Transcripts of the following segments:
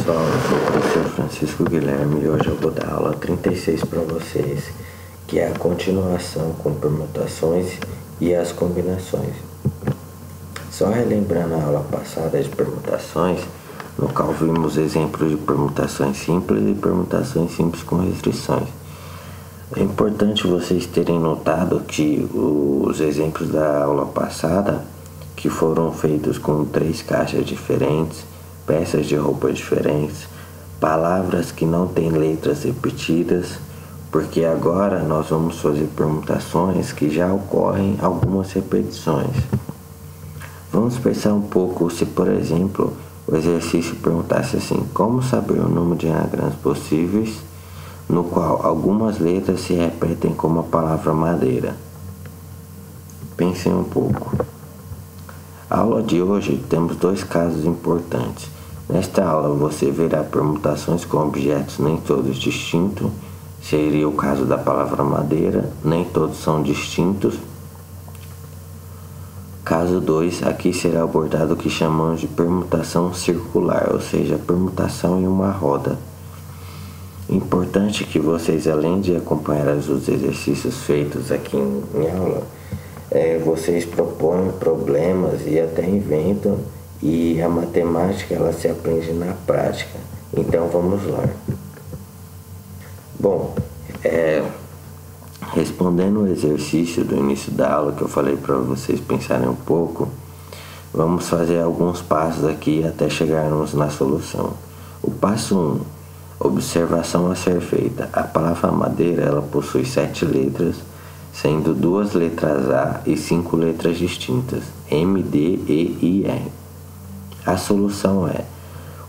pessoal, eu sou o professor Francisco Guilherme e hoje eu vou dar a aula 36 para vocês, que é a continuação com permutações e as combinações. Só relembrando a aula passada de permutações, no qual vimos exemplos de permutações simples e permutações simples com restrições. É importante vocês terem notado que os exemplos da aula passada, que foram feitos com 3 caixas diferentes, peças de roupa diferentes, palavras que não têm letras repetidas, porque agora nós vamos fazer permutações que já ocorrem algumas repetições. Vamos pensar um pouco se, por exemplo, o exercício perguntasse assim: como saber o número de anagramas possíveis no qual algumas letras se repetem como a palavra madeira? Pensem um pouco. A aula de hoje temos 2 casos importantes. Nesta aula você verá permutações com objetos nem todos distintos, seria o caso da palavra madeira, nem todos são distintos. Caso 2, aqui será abordado o que chamamos de permutação circular, ou seja, permutação em uma roda. Importante que vocês, além de acompanhar os exercícios feitos aqui em aula, vocês propõem problemas e até inventam, e a matemática ela se aprende na prática. Então vamos lá. Bom, respondendo o exercício do início da aula que eu falei para vocês pensarem um pouco, vamos fazer alguns passos aqui até chegarmos na solução. O passo 1, observação a ser feita. A palavra madeira ela possui 7 letras, sendo 2 letras A e 5 letras distintas, M, D, E e R. A solução é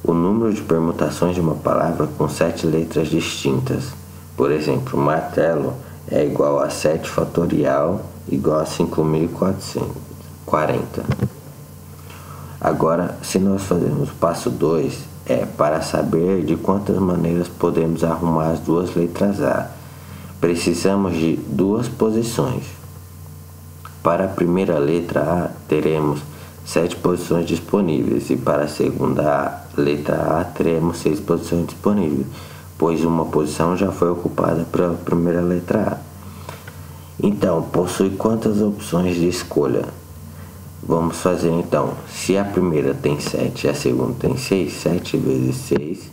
o número de permutações de uma palavra com 7 letras distintas. Por exemplo, martelo é igual a 7 fatorial igual a 5.440. Agora, se nós fazermos o passo 2, para saber de quantas maneiras podemos arrumar as 2 letras A. Precisamos de 2 posições. Para a primeira letra A, teremos 7 posições disponíveis, e para a segunda letra A teremos 6 posições disponíveis, pois uma posição já foi ocupada pela primeira letra A. Então, possui quantas opções de escolha? Vamos fazer então, se a primeira tem 7 e a segunda tem 6, 7 vezes 6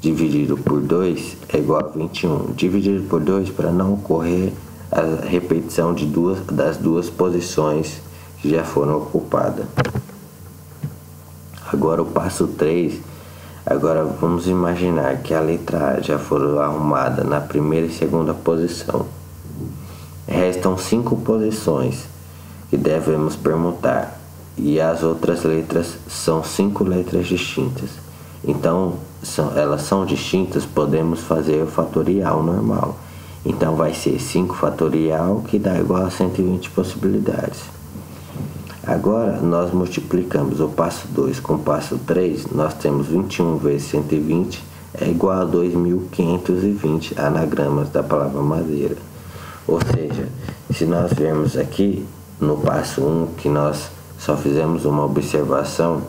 dividido por 2 é igual a 21. Dividido por 2 para não ocorrer a repetição das duas posições que já foram ocupadas. Agora o passo 3, agora vamos imaginar que a letra A já foi arrumada na primeira e segunda posição. Restam 5 posições que devemos permutar, e as outras letras são 5 letras distintas. Então, elas são distintas, podemos fazer o fatorial normal. Então vai ser 5 fatorial, que dá igual a 120 possibilidades. Agora nós multiplicamos o passo 2 com o passo 3, nós temos 21 vezes 120 é igual a 2.520 anagramas da palavra madeira. Ou seja, se nós vermos aqui no passo 1 que nós só fizemos uma observação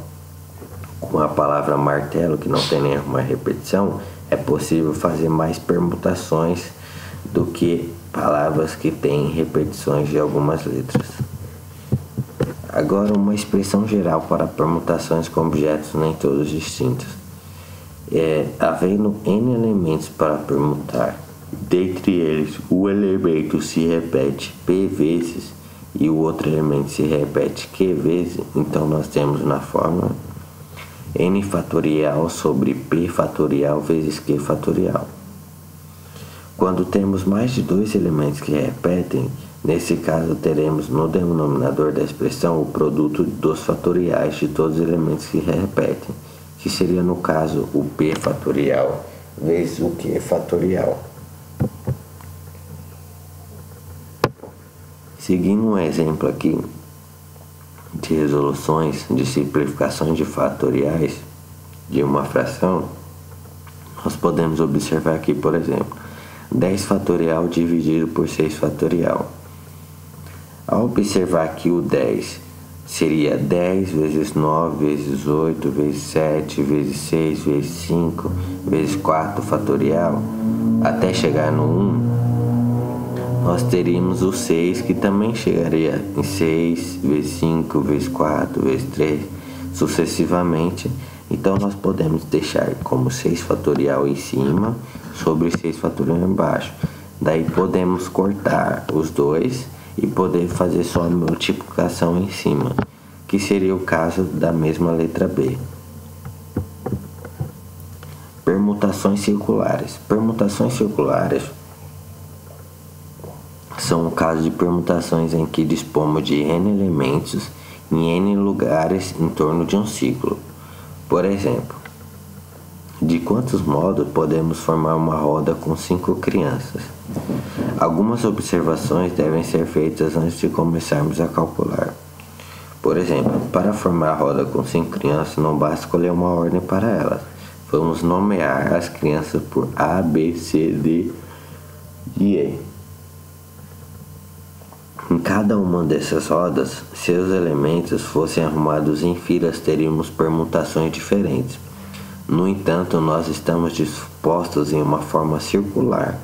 com a palavra martelo, que não tem nenhuma repetição, é possível fazer mais permutações do que palavras que têm repetições de algumas letras. Agora, uma expressão geral para permutações com objetos nem todos distintos. Havendo N elementos para permutar, dentre eles o elemento se repete P vezes e o outro elemento se repete Q vezes, então nós temos na fórmula N fatorial sobre P fatorial vezes Q fatorial. Quando temos mais de 2 elementos que repetem, nesse caso teremos no denominador da expressão o produto dos fatoriais de todos os elementos que repetem, que seria no caso o P fatorial vezes o Q fatorial. Seguindo um exemplo aqui de resoluções de simplificações de fatoriais de uma fração, nós podemos observar aqui, por exemplo, 10 fatorial dividido por 6 fatorial. Ao observar que o 10 seria 10 vezes 9 vezes 8 vezes 7 vezes 6 vezes 5 vezes 4 fatorial, até chegar no 1, nós teríamos o 6, que também chegaria em 6 vezes 5 vezes 4 vezes 3, sucessivamente. Então nós podemos deixar como 6 fatorial em cima sobre 6 fatorial embaixo. Daí podemos cortar os dois e poder fazer só a multiplicação em cima, que seria o caso da mesma letra B. Permutações circulares. Permutações circulares são o caso de permutações em que dispomos de n elementos em n lugares em torno de um ciclo. Por exemplo, de quantos modos podemos formar uma roda com 5 crianças? Algumas observações devem ser feitas antes de começarmos a calcular. Por exemplo, para formar a roda com 5 crianças, não basta escolher uma ordem para elas. Vamos nomear as crianças por A, B, C, D e E. Em cada uma dessas rodas, se os elementos fossem arrumados em filas, teríamos permutações diferentes. No entanto, nós estamos dispostos em uma forma circular,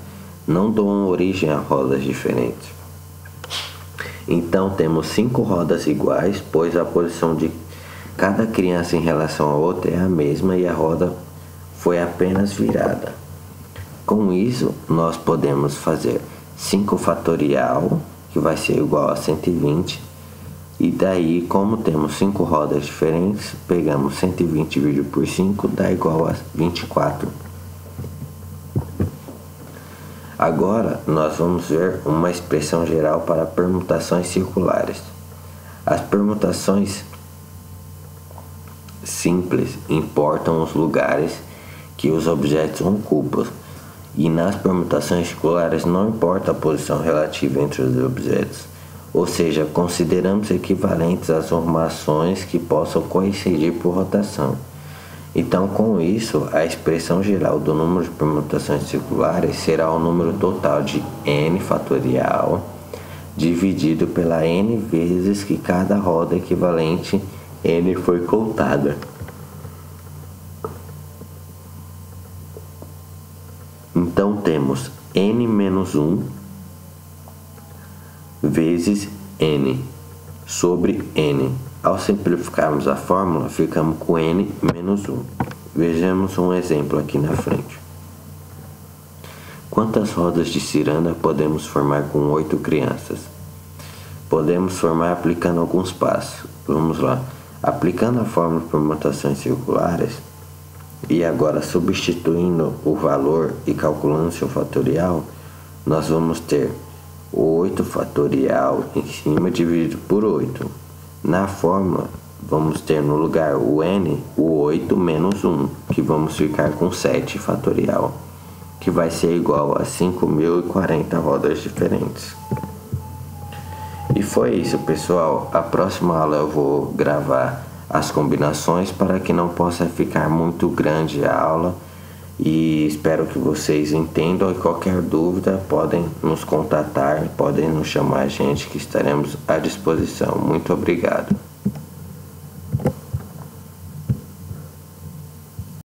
não dão origem a rodas diferentes. Então temos 5 rodas iguais, pois a posição de cada criança em relação a outra é a mesma e a roda foi apenas virada. Com isso, nós podemos fazer 5 fatorial, que vai ser igual a 120, e daí, como temos 5 rodas diferentes, pegamos 120 dividido por 5, dá igual a 24. Agora, nós vamos ver uma expressão geral para permutações circulares. As permutações simples importam os lugares que os objetos ocupam, e nas permutações circulares não importa a posição relativa entre os objetos. Ou seja, consideramos equivalentes as formações que possam coincidir por rotação. Então, com isso, a expressão geral do número de permutações circulares será o número total de n fatorial dividido pela n vezes que cada roda equivalente n foi contada. Então, temos n menos 1 vezes n sobre n. Ao simplificarmos a fórmula, ficamos com n menos 1. Vejamos um exemplo aqui na frente. Quantas rodas de ciranda podemos formar com 8 crianças? Podemos formar aplicando alguns passos. Vamos lá. Aplicando a fórmula de permutações circulares e agora substituindo o valor e calculando seu fatorial, nós vamos ter 8 fatorial em cima dividido por 8. Na fórmula, vamos ter no lugar o n, o 8 menos 1, que vamos ficar com 7 fatorial, que vai ser igual a 5.040 rodas diferentes. E foi isso, pessoal. A próxima aula eu vou gravar as combinações para que não possa ficar muito grande a aula. E espero que vocês entendam, e qualquer dúvida podem nos contatar, podem nos chamar a gente, que estaremos à disposição. Muito obrigado.